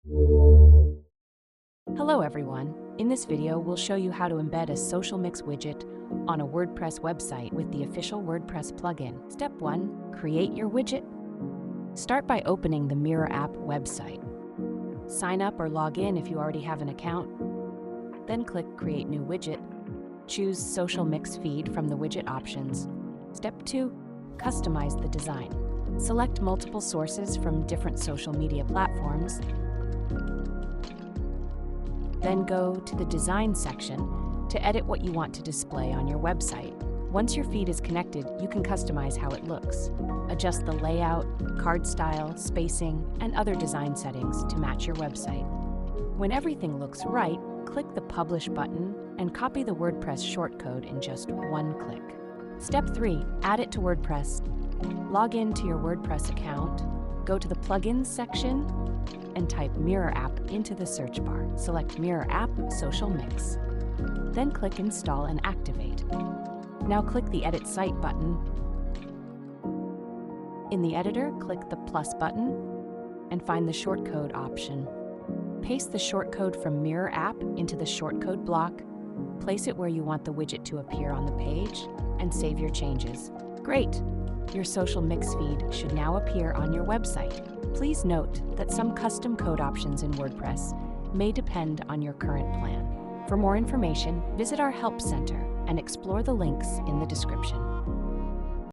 Hello everyone. In this video, we'll show you how to embed a social mix widget on a WordPress website with the official WordPress plugin. Step 1. Create your widget. Start by opening the Mirror app website. Sign up or log in if you already have an account. Then click Create New Widget. Choose Social Mix Feed from the widget options. Step 2. Customize the design. Select multiple sources from different social media platforms. Then go to the Design section to edit what you want to display on your website. Once your feed is connected, you can customize how it looks. Adjust the layout, card style, spacing, and other design settings to match your website. When everything looks right, click the Publish button and copy the WordPress shortcode in just one click. Step 3. Add it to WordPress. Log in to your WordPress account, go to the Plugins section, and type Mirror app into the search bar. Select Mirror app Social Mix. Then click Install and Activate. Now click the Edit Site button. In the editor, click the plus button and find the shortcode option. Paste the shortcode from Mirror app into the shortcode block, place it where you want the widget to appear on the page, and save your changes. Great! Your social mix feed should now appear on your website. Please note that some custom code options in WordPress may depend on your current plan. For more information, visit our Help Center and explore the links in the description.